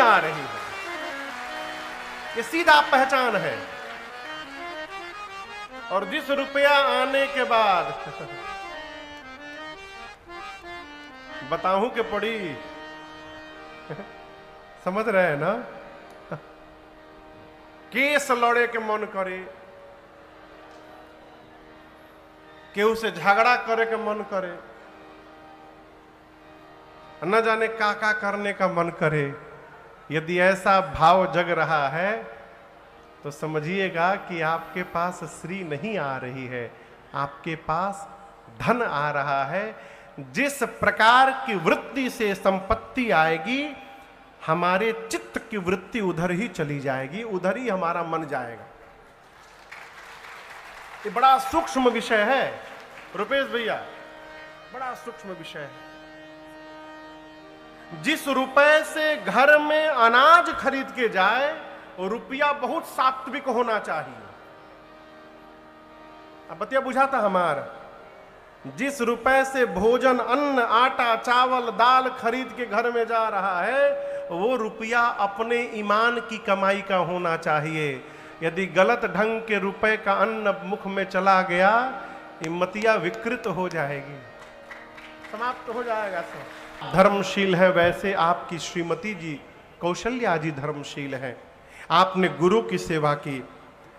आ रही है, ये सीधा पहचान है। और जिस रुपया आने के बाद बताऊं कि पड़ी, समझ रहे हैं ना, केस लड़े के मन करे, केहू से झगड़ा करे के मन करे, न जाने का करने का मन करे। यदि ऐसा भाव जग रहा है तो समझिएगा कि आपके पास श्री नहीं आ रही है, आपके पास धन आ रहा है। जिस प्रकार की वृत्ति से संपत्ति आएगी, हमारे चित्त की वृत्ति उधर ही चली जाएगी, उधर ही हमारा मन जाएगा। ये बड़ा सूक्ष्म विषय है रुपेश भैया, बड़ा सूक्ष्म विषय है। जिस रुपए से घर में अनाज खरीद के जाए, वो रुपया बहुत सात्विक होना चाहिए। अब बतिया बुझाता हमारा। जिस रुपए से भोजन, अन्न, आटा, चावल, दाल खरीद के घर में जा रहा है, वो रुपया अपने ईमान की कमाई का होना चाहिए। यदि गलत ढंग के रुपए का अन्न मुख में चला गया, हिम्मतियां विकृत हो जाएगी, समाप्त हो जाएगा सब। धर्मशील है वैसे आपकी श्रीमती जी, कौशल्या जी धर्मशील है। आपने गुरु की सेवा की,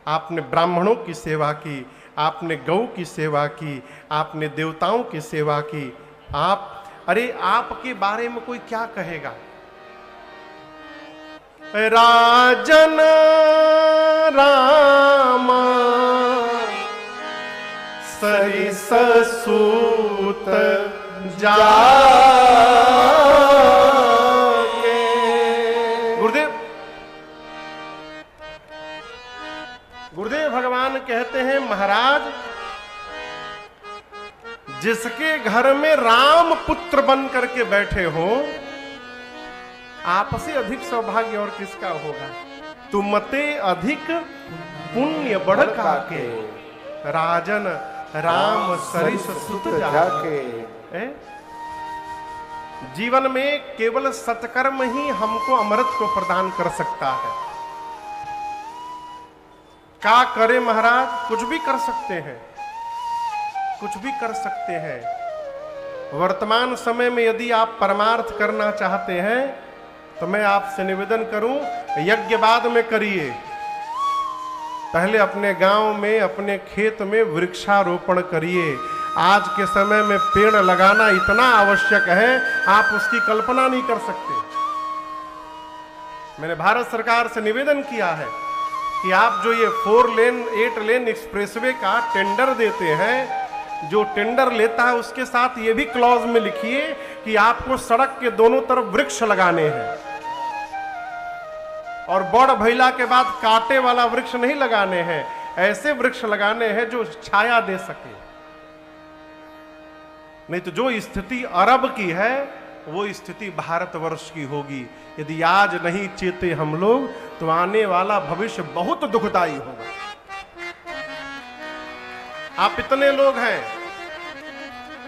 आपने ब्राह्मणों की सेवा की, आपने गौ की सेवा की, आपने देवताओं की सेवा की। अरे आपके बारे में कोई क्या कहेगा? राजन राम सरिस सूत जाके। गुरुदेव भगवान कहते हैं, महाराज जिसके घर में राम पुत्र बन करके बैठे हो, आपसे अधिक सौभाग्य और किसका होगा? तुमते अधिक पुण्य बढ़ काके, राजन राम सरिस सुत जाके। जीवन में केवल सत्कर्म ही हमको अमृत को प्रदान कर सकता है। क्या करे महाराज? कुछ भी कर सकते हैं, कुछ भी कर सकते हैं। वर्तमान समय में यदि आप परमार्थ करना चाहते हैं तो मैं आपसे निवेदन करूं, यज्ञ बाद में करिए, पहले अपने गांव में, अपने खेत में वृक्षारोपण करिए। आज के समय में पेड़ लगाना इतना आवश्यक है, आप उसकी कल्पना नहीं कर सकते। मैंने भारत सरकार से निवेदन किया है कि आप जो ये 4 लेन 8 लेन एक्सप्रेसवे का टेंडर देते हैं, जो टेंडर लेता है उसके साथ ये भी क्लॉज में लिखिए कि आपको सड़क के दोनों तरफ वृक्ष लगाने हैं, और बड़ भइला के बाद कांटे वाला वृक्ष नहीं लगाने हैं, ऐसे वृक्ष लगाने हैं जो छाया दे सके। नहीं तो जो स्थिति अरब की है वो स्थिति भारतवर्ष की होगी। यदि आज नहीं चेते हम लोग तो आने वाला भविष्य बहुत दुखदाई होगा। आप इतने लोग हैं,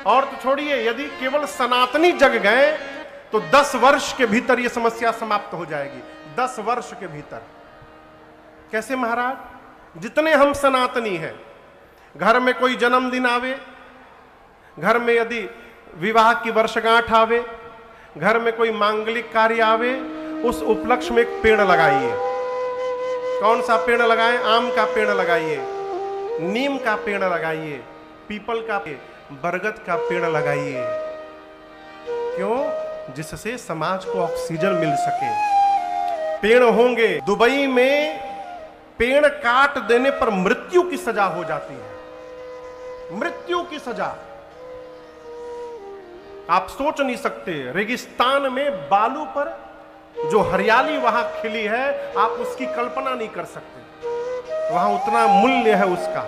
और तो छोड़िए, यदि केवल सनातनी जग गए तो 10 वर्ष के भीतर यह समस्या समाप्त हो जाएगी। 10 वर्ष के भीतर। कैसे महाराज? जितने हम सनातनी हैं, घर में कोई जन्मदिन आवे, घर में यदि विवाह की वर्षगांठ आवे, घर में कोई मांगलिक कार्य आवे, उस उपलक्ष्य में एक पेड़ लगाइए। कौन सा पेड़ लगाएं? आम का पेड़ लगाइए, नीम का पेड़ लगाइए, पीपल का, बरगद का पेड़ लगाइए। क्यों? जिससे समाज को ऑक्सीजन मिल सके। पेड़ होंगे। दुबई में पेड़ काट देने पर मृत्यु की सजा हो जाती है, मृत्यु की सजा। आप सोच नहीं सकते, रेगिस्तान में बालू पर जो हरियाली वहां खिली है, आप उसकी कल्पना नहीं कर सकते। वहां उतना मूल्य है उसका।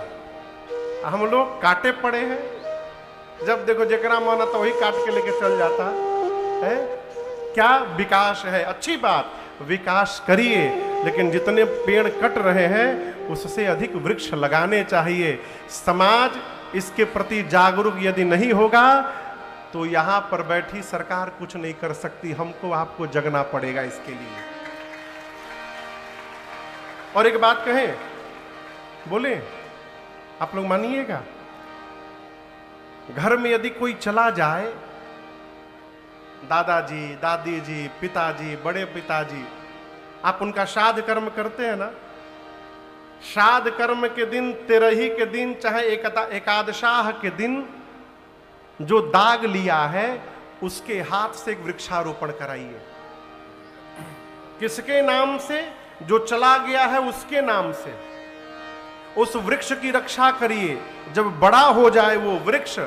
हम लोग काटे पड़े हैं, जब देखो जेकरा माना तो वही काट के लेके चल जाता है। क्या विकास है? अच्छी बात, विकास करिए, लेकिन जितने पेड़ कट रहे हैं उससे अधिक वृक्ष लगाने चाहिए। समाज इसके प्रति जागरूक यदि नहीं होगा तो यहां पर बैठी सरकार कुछ नहीं कर सकती। हमको आपको जगना पड़ेगा इसके लिए। और एक बात कहें, बोले, आप लोग मानिएगा, घर में यदि कोई चला जाए, दादाजी, दादी जी, पिताजी, बड़े पिताजी, आप उनका श्राद्ध कर्म करते हैं ना? श्राद्ध कर्म के दिन, तेरही के दिन, चाहे एकादशाह के दिन जो दाग लिया है उसके हाथ से एक वृक्षारोपण कराइए। किसके नाम से? जो चला गया है उसके नाम से। उस वृक्ष की रक्षा करिए। जब बड़ा हो जाए वो वृक्ष,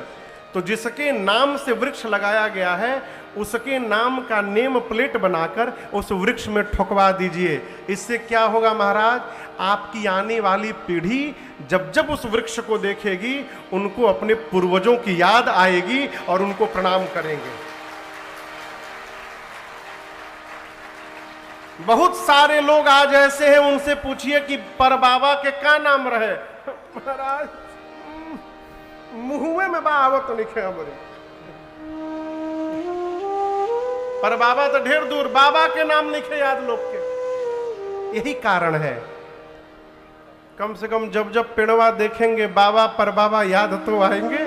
तो जिसके नाम से वृक्ष लगाया गया है उसके नाम का नेम प्लेट बनाकर उस वृक्ष में ठुकवा दीजिए। इससे क्या होगा महाराज, आपकी आने वाली पीढ़ी जब जब उस वृक्ष को देखेगी उनको अपने पूर्वजों की याद आएगी और उनको प्रणाम करेंगे। बहुत सारे लोग आज ऐसे हैं, उनसे पूछिए कि पर बाबा के क्या नाम रहे? महाराज मुहुए में बावत तो लिखे हमारे, पर बाबा तो ढेर दूर, बाबा के नाम लिखे याद लोग के। यही कारण है, कम से कम जब जब पेड़वा देखेंगे बाबा पर बाबा याद तो आएंगे।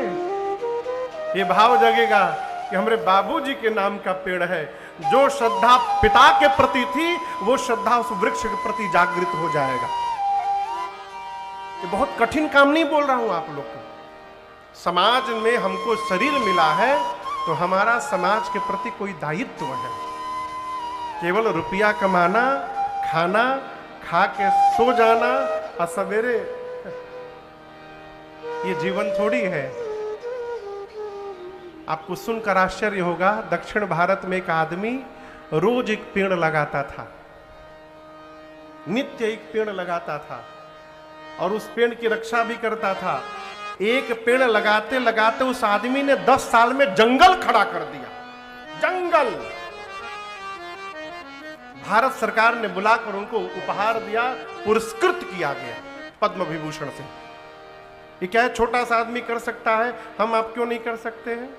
ये भाव जगेगा कि हमारे बाबूजी के नाम का पेड़ है। जो श्रद्धा पिता के प्रति थी वो श्रद्धा उस वृक्ष के प्रति जागृत हो जाएगा। ये बहुत कठिन काम नहीं बोल रहा हूं आप लोग को। समाज में हमको शरीर मिला है तो हमारा समाज के प्रति कोई दायित्व है। केवल रुपया कमाना, खाना, खा के सो जाना और सवेरे, ये जीवन थोड़ी है। आपको सुनकर आश्चर्य होगा, दक्षिण भारत में एक आदमी रोज एक पेड़ लगाता था, नित्य एक पेड़ लगाता था और उस पेड़ की रक्षा भी करता था। एक पेड़ लगाते लगाते उस आदमी ने 10 साल में जंगल खड़ा कर दिया। जंगल भारत सरकार ने बुलाकर उनको उपहार दिया, पुरस्कृत किया गया पद्म विभूषण से। ये क्या है, छोटा सा आदमी कर सकता है, हम आप क्यों नहीं कर सकते हैं?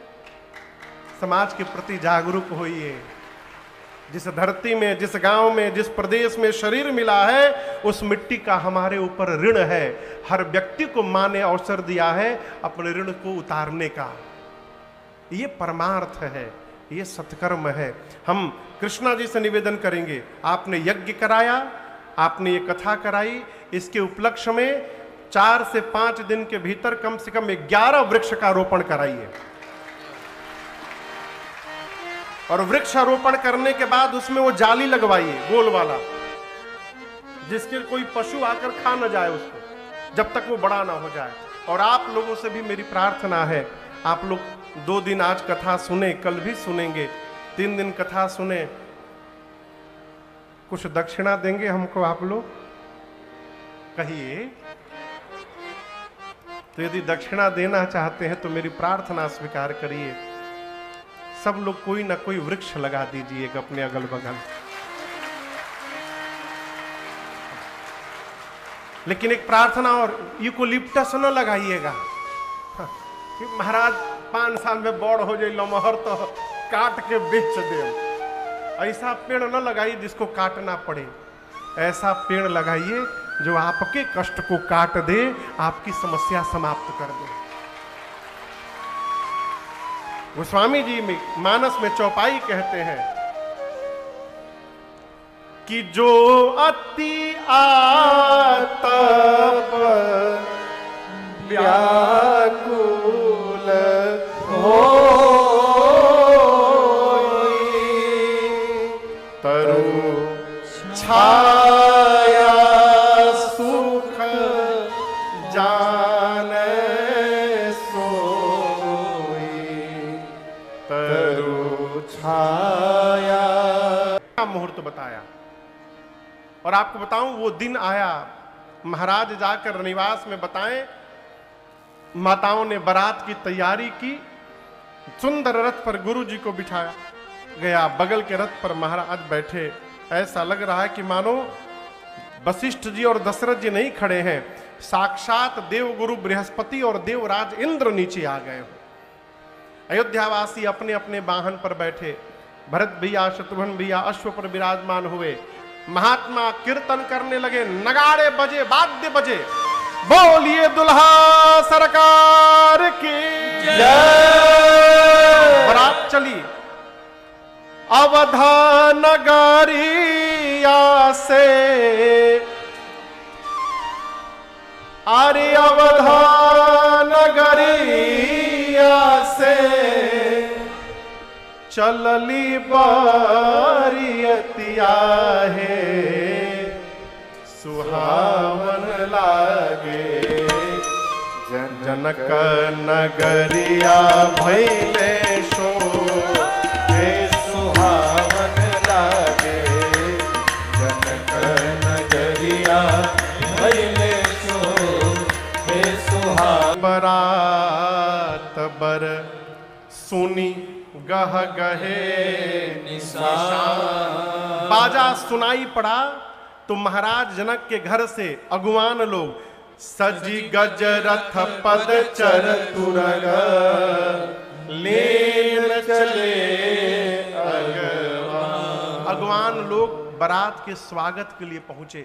समाज के प्रति जागरूक होइए। जिस धरती में, जिस गांव में, जिस प्रदेश में शरीर मिला है उस मिट्टी का हमारे ऊपर ऋण है। हर व्यक्ति को मां ने अवसर दिया है अपने ऋण को उतारने का। ये परमार्थ है, ये सत्कर्म है। हम कृष्णा जी से निवेदन करेंगे, आपने यज्ञ कराया, आपने ये कथा कराई, इसके उपलक्ष्य में 4 से 5 दिन के भीतर कम से कम 11 वृक्ष का रोपण कराइए। और वृक्षारोपण करने के बाद उसमें वो जाली लगवाइए गोल वाला, जिसके कोई पशु आकर खा न जाए उसको, जब तक वो बड़ा ना हो जाए। और आप लोगों से भी मेरी प्रार्थना है, आप लोग 2 दिन आज कथा सुने, कल भी सुनेंगे, 3 दिन कथा सुने, कुछ दक्षिणा देंगे हमको आप लोग? कहिए। तो यदि दक्षिणा देना चाहते हैं तो मेरी प्रार्थना स्वीकार करिए। सब लोग कोई ना कोई वृक्ष लगा दीजिएगा अपने अगल बगल। लेकिन एक प्रार्थना और, यूकोलिप्टस न लगाइएगा। महाराज 5 साल में बड़ हो जाए लमहर तो काट के बेच दे। ऐसा पेड़ न लगाइए जिसको काटना पड़े। ऐसा पेड़ लगाइए जो आपके कष्ट को काट दे, आपकी समस्या समाप्त कर दे। गोस्वामी जी में मानस में चौपाई कहते हैं कि जो अति आतप व्याकुल होई, तरु छाया सुख जाने छाया। मुहूर्त बताया। और आपको बताऊं, वो दिन आया, महाराज जाकर निवास में बताएं, माताओं ने बारात की तैयारी की, सुंदर रथ पर गुरु जी को बिठाया गया, बगल के रथ पर महाराज बैठे। ऐसा लग रहा है कि मानो वशिष्ठ जी और दशरथ जी नहीं खड़े हैं, साक्षात देवगुरु बृहस्पति और देवराज इंद्र नीचे आ गए हो। अयोध्यावासी अपने अपने वाहन पर बैठे, भरत भैया, शत्रुघ्न भैया अश्व पर विराजमान हुए, महात्मा कीर्तन करने लगे, नगाड़े बजे, वाद्य बजे, बोलिए दुल्हा सरकार की जय। बारात चली अवधा नगरिया से, अरे अवधा नगरिया से चलली बारियतिया है, सुहावन लागे जनक नगरिया भैले शो, हे सुहावन लागे जनक नगरिया भैले शो, हे सुहावन। बरात बर सुनी गह गहे निशान, बाजा सुनाई पड़ा तो महाराज जनक के घर से अगुवान लोग सजी गज रथ पद चर तुरग लेन चले अगवान लोग बारात के स्वागत के लिए पहुंचे।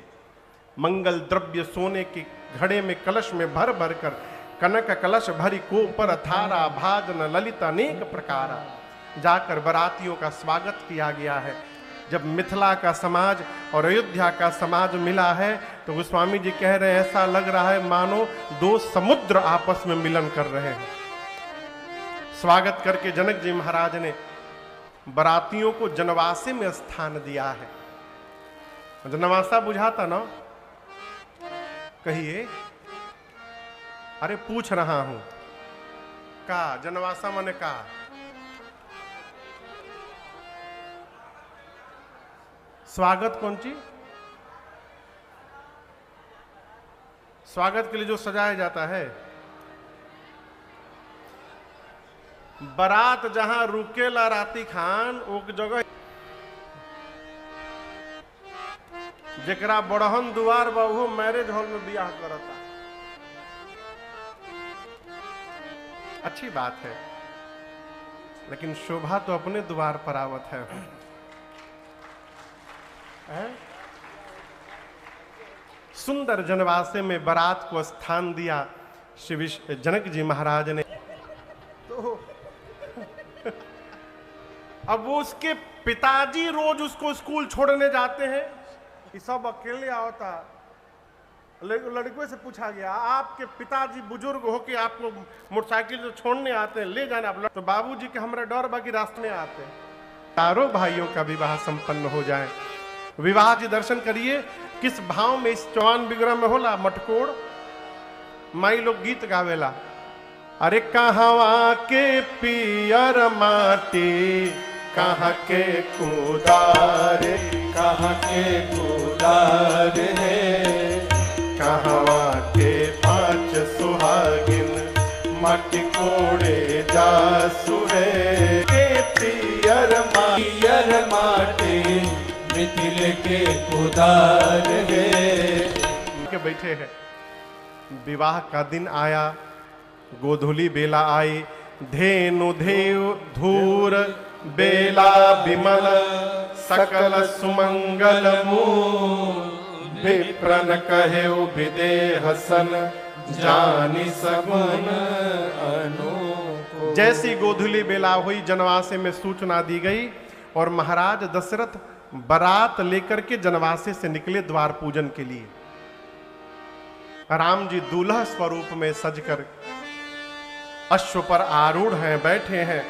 मंगल द्रव्य सोने के घड़े में कलश में भर भर कर कनक कलश भरी कोपर थारा भाजन ललित अनेक प्रकारा जाकर बारातियों का स्वागत किया गया है। जब मिथिला का समाज और अयोध्या का समाज मिला है तो गोस्वामी जी कह रहे हैं ऐसा लग रहा है मानो दो समुद्र आपस में मिलन कर रहे हैं। स्वागत करके जनक जी महाराज ने बारातियों को जनवासे में स्थान दिया है। जनवासा बुझाता ना, कहिए। अरे पूछ रहा हूं, का जनवासा माने का? स्वागत कौन ची? स्वागत के लिए जो सजाया जाता है। बारात जहां रुकेला राती खान ओक जगह जेकरा बड़हन दुआर बा वो मैरिज हॉल में बियाह करता। अच्छी बात है, लेकिन शोभा तो अपने द्वार पर आवत है। सुंदर जनवासे में बारात को स्थान दिया श्री जनक जी महाराज ने। तो अब वो उसके पिताजी रोज उसको स्कूल छोड़ने जाते हैं, कि सब अकेले आता। लड़कों से पूछा गया आपके पिताजी बुजुर्ग हो के आपको मोटरसाइकिल से छोड़ने आते हैं, ले जाने आप। तो बाबूजी के हमारा डर बाकी रास्ते में आते हैं। चारों भाइयों का विवाह संपन्न हो जाए। विवाह जी दर्शन करिए किस भाव में इस चौहान विग्रह में होला। मटकोड़ माई लोग गीत गावेला, अरे कहवा के पियर माटी कहाँ के कुदार, कहाँ के कुदार है, कहवा के पांच सुहागिन माटी कोड़े जा सुहे, के पियर माटी मिथिल के कुदार है। के बैठे हैं। विवाह का दिन आया, गोधुली बेला आई, धेनु धेव धूर बेला विमल सकल सुमंगल मूल, विप्रन कहे विदेह सन जानी सगुन अनुकूल। जैसी गोधुली बेला हुई जनवासे में सूचना दी गई और महाराज दशरथ बारात लेकर के जनवासे से निकले द्वार पूजन के लिए। राम जी दूल्हा स्वरूप में सजकर अश्व पर आरूढ़ हैं, बैठे हैं।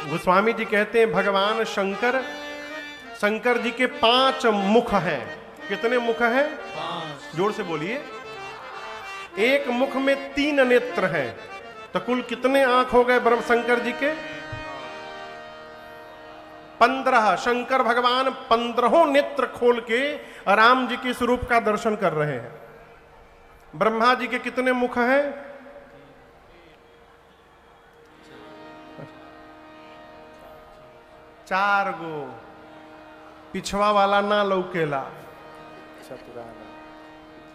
गोस्वामी जी कहते हैं भगवान शंकर जी के 5 मुख हैं। कितने मुख हैं? 5। जोर से बोलिए। एक मुख में 3 नेत्र हैं, तो कुल कितने आंख हो गए ब्रह्म शंकर जी के? 15। शंकर भगवान 15 नेत्र खोल के राम जी के स्वरूप का दर्शन कर रहे हैं। ब्रह्मा जी के कितने मुख हैं? 4 गो। पिछवा वाला ना लौकेला,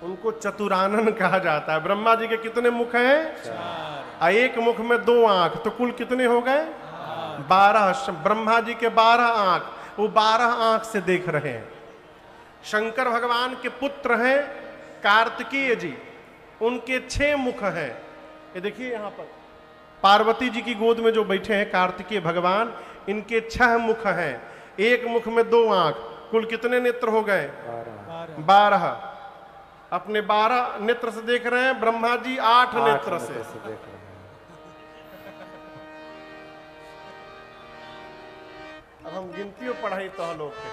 उनको चतुरानन कहा जाता है। ब्रह्मा जी के कितने मुख हैं? 4। एक मुख में 2 आंख, तो कुल कितने हो गए? 12। ब्रह्मा जी के 12 आंख, वो 12 आंख से देख रहे हैं। शंकर भगवान के पुत्र हैं कार्तिकेय जी, उनके 6 मुख हैं। ये देखिए यहां पर पार्वती जी की गोद में जो बैठे हैं कार्तिकेय भगवान, इनके 6 मुख हैं। एक मुख में 2 आंख, कुल कितने नेत्र हो गए? 12। अपने 12 नेत्र से देख रहे हैं, ब्रह्मा जी 8 नेत्र से देख रहे हैं। अब हम गिनतियों पढ़ाई तो लोग के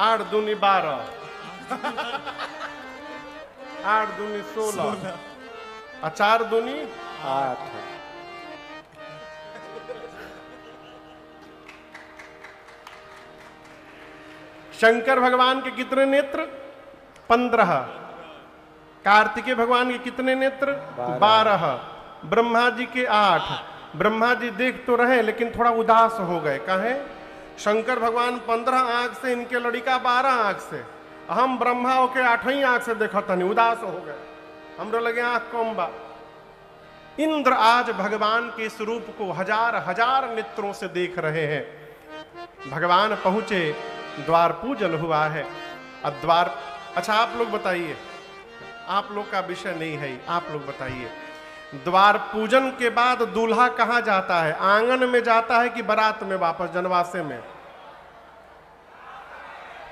8 दूनी 12, 8 दूनी 16, 4 दूनी 8। शंकर भगवान के कितने नेत्र? 15। कार्तिकेय भगवान के कितने नेत्र? 12। ब्रह्मा जी के 8। ब्रह्मा जी देख तो रहे लेकिन थोड़ा उदास हो गए। कहे शंकर भगवान 15 आंख से, इनके लड़िका 12 आंख से, हम ब्रह्मा होके 8ही आंख से देखा तनी, उदास हो गए। हमरो लगे आंख कम बा। इंद्र आज भगवान के स्वरूप को हजार हजार नेत्रों से देख रहे हैं। भगवान पहुंचे, द्वार पूजन हुआ है। अब द्वार, अच्छा आप लोग बताइए, आप लोग का विषय नहीं है, आप लोग बताइए, द्वार पूजन के बाद दूल्हा कहां जाता है? आंगन में जाता है कि बारात में वापस जनवासे में?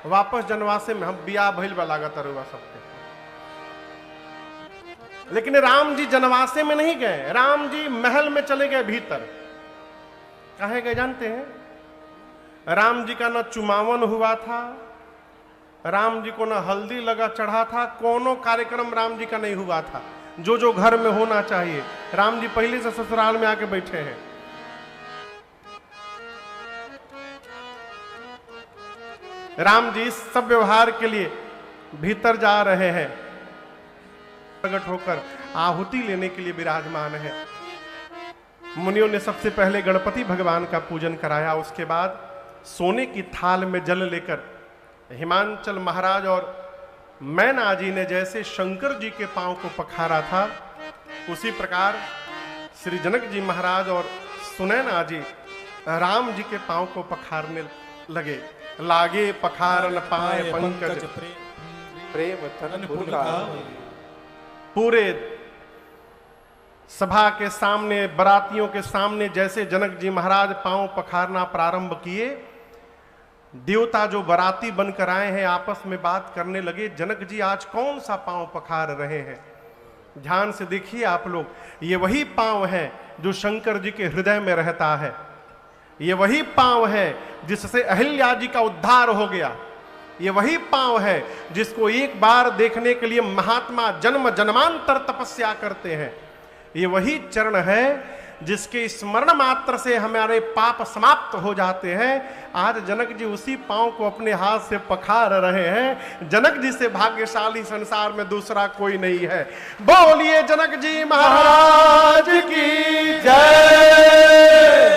वापस जनवासे में। हम बियाह भइल बा लागत रुआ सबके। लेकिन राम जी जनवासे में नहीं गए, राम जी महल में चले गए भीतर। कहे गए जानते हैं? राम जी का न चुमावन हुआ था, राम जी को न हल्दी लगा चढ़ा था, कोनो कार्यक्रम राम जी का नहीं हुआ था जो जो घर में होना चाहिए। राम जी पहले से ससुराल में आके बैठे हैं। राम जी सब व्यवहार के लिए भीतर जा रहे हैं, प्रकट होकर आहुति लेने के लिए विराजमान है। मुनियों ने सबसे पहले गणपति भगवान का पूजन कराया, उसके बाद सोने की थाल में जल लेकर हिमांचल महाराज और मैना जी ने जैसे शंकर जी के पांव को पखारा था, उसी प्रकार श्री जनक जी महाराज और सुनैना जी राम जी के पांव को पखारने लगे। लागे पखारन पाए पंकज प्रेम तन पुरकावे। पूरे सभा के सामने, बरातियों के सामने जैसे जनक जी महाराज पांव पखारना प्रारंभ किए, देवता जो बराती बनकर आए हैं आपस में बात करने लगे, जनक जी आज कौन सा पांव पखार रहे हैं? ध्यान से देखिए आप लोग, ये वही पांव है जो शंकर जी के हृदय में रहता है। ये वही पांव है जिससे अहिल्या जी का उद्धार हो गया। ये वही पांव है जिसको एक बार देखने के लिए महात्मा जन्म जन्मांतर तपस्या करते हैं। ये वही चरण है जिसके स्मरण मात्र से हमारे पाप समाप्त हो जाते हैं। आज जनक जी उसी पांव को अपने हाथ से पखार रहे हैं। जनक जी से भाग्यशाली संसार में दूसरा कोई नहीं है। बोलिए जनक जी महाराज की जय।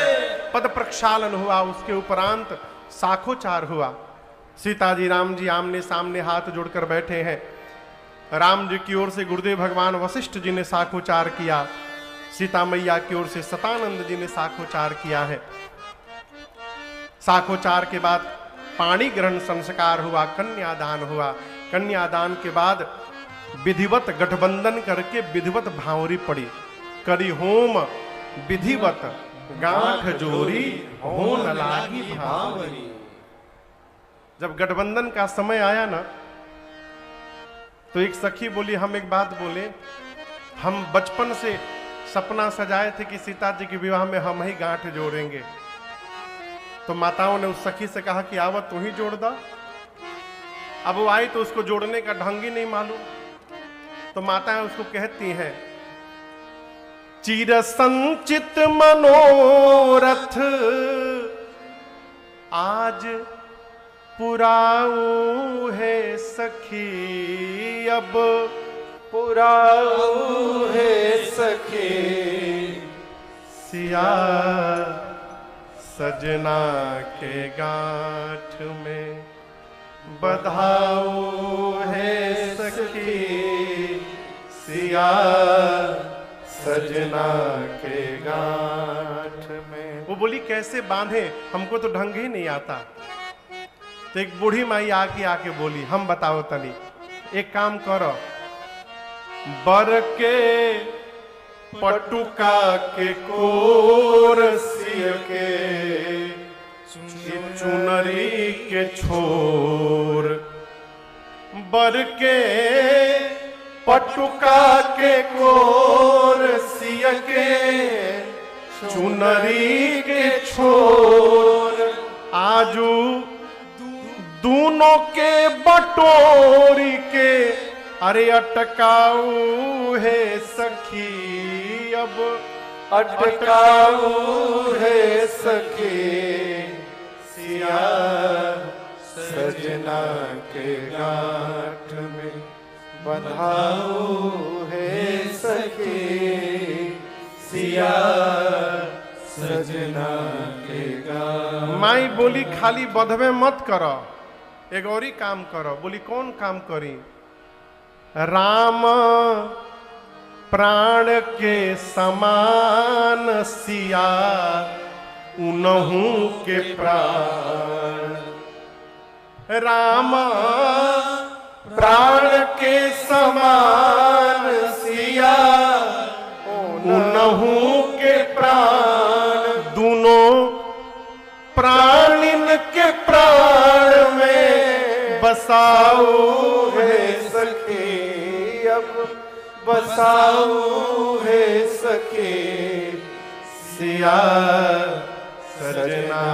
पद प्रक्षालन हुआ, उसके उपरांत साखोचार हुआ। सीता जी राम जी आमने सामने हाथ जोड़कर बैठे हैं। राम जी की ओर से गुरुदेव भगवान वशिष्ठ जी ने साखोचार किया, सीता मैया की ओर से सतानंद जी ने साखोचार किया है। साखोचार के बाद पाणी ग्रहण संस्कार हुआ, कन्यादान हुआ। कन्यादान के बाद विधिवत गठबंधन करके विधिवत भावरी पड़ी। करी होम विधिवत गांठ जोरी होन लागी भावरी। जब गठबंधन का समय आया ना, तो एक सखी बोली, हम एक बात बोले, हम बचपन से सपना सजाए थे कि सीता जी के विवाह में हम ही गांठ जोड़ेंगे। तो माताओं ने उस सखी से कहा कि आवत तू ही जोड़ दा। अब वो आई तो उसको जोड़ने का ढंग ही नहीं मालूम। तो माताएं उसको कहती हैं, चिर संचित मनोरथ आज पुराऊ है सखी, अब पुराऊ है सखी, सिया सजना के गांठ में बधाऊ है सखी, सिया सजना के गांठ में। वो बोली कैसे बांधे, हमको तो ढंग ही नहीं आता। तो एक बूढ़ी माई आके बोली, हम बताओ तनी, एक काम करो, बर के पटुका के कोर सिय के चुनरी के छोर, बर के पटुका के कोर सिय के चुनरी के छोर, आजू दोनों के बटोरी के अरे अटकाऊ है सखी, अब अटकाऊ है सखी, सिया सजना के गांठ में बंधाऊ है सखी, सिया सजना के गांठ। माई बोली खाली बधवे मत करो, एक और ही काम करो। बोली कौन काम करी? राम प्राण के समान सिया उनहु के प्राण, राम प्राण के समान सिया उनहु के प्राण, दोनों प्राणिन के प्राण में बसाऊ है सखी, अब बसाऊ है सखी, सिया सजना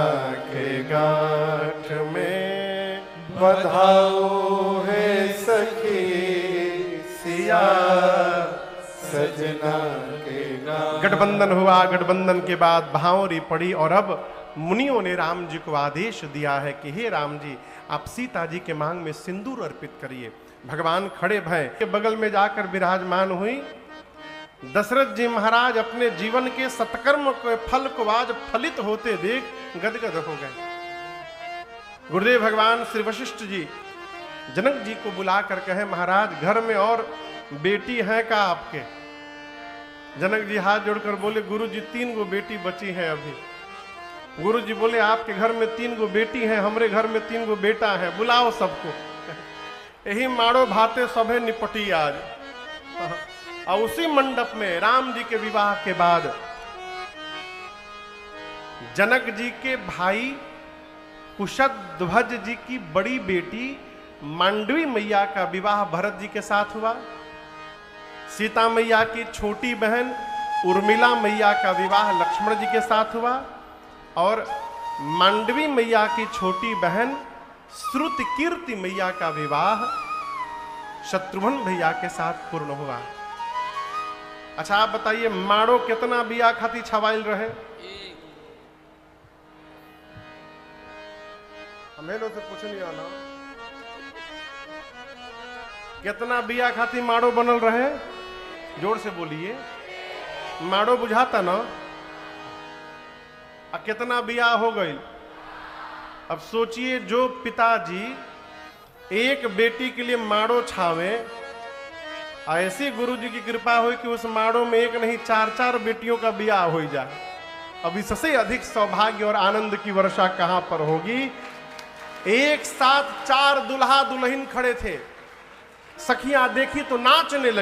के गांठ में बधाऊ है सखी, सिया सजना के गांठ। गठबंधन हुआ, गठबंधन के बाद भावरी पड़ी और अब मुनियों ने राम जी को आदेश दिया है कि हे राम जी, आप सीता जी के मांग में सिंदूर अर्पित करिए। भगवान खड़े भय के बगल में जाकर विराजमान हुई। दशरथ जी महाराज अपने जीवन के सत्कर्म के फल को आज फलित होते देख गदगद हो गए। गुरुदेव भगवान श्री वशिष्ठ जी जनक जी को बुलाकर कहे, महाराज घर में और बेटी है का आपके? जनक जी हाथ जोड़कर बोले, गुरु जी 3 गो बेटी बची है अभी। गुरु जी बोले, आपके घर में 3 गो बेटी हैं, हमरे घर में 3 गो बेटा है, बुलाओ सबको। यही मारो भाते सभे निपटी आज। और उसी मंडप में राम जी के विवाह के बाद जनक जी के भाई कुशध्वज जी की बड़ी बेटी मांडवी मैया का विवाह भरत जी के साथ हुआ। सीता मैया की छोटी बहन उर्मिला मैया का विवाह लक्ष्मण जी के साथ हुआ और मांडवी मैया की छोटी बहन श्रुति कीर्ति मैया का विवाह शत्रुघ्न भैया के साथ पूर्ण हुआ। अच्छा आप बताइए, माड़ो कितना बिया खाती छवाइल रहे? हमें लोग से पूछ नहीं आना कितना बिया खाती माड़ो बनल रहे? जोर से बोलिए, माड़ो बुझाता ना? कितना बिया हो गई? अब सोचिए, जो पिताजी एक बेटी के लिए माड़ो छावे, ऐसी गुरु जी की कृपा हो कि उस माड़ो में एक नहीं 4-4 बेटियों का बियाह हो जाए। अब इससे अधिक सौभाग्य और आनंद की वर्षा कहां पर होगी। एक साथ 4 दुल्हा दुल्हन खड़े थे, सखियां देखी तो नाचने लगी।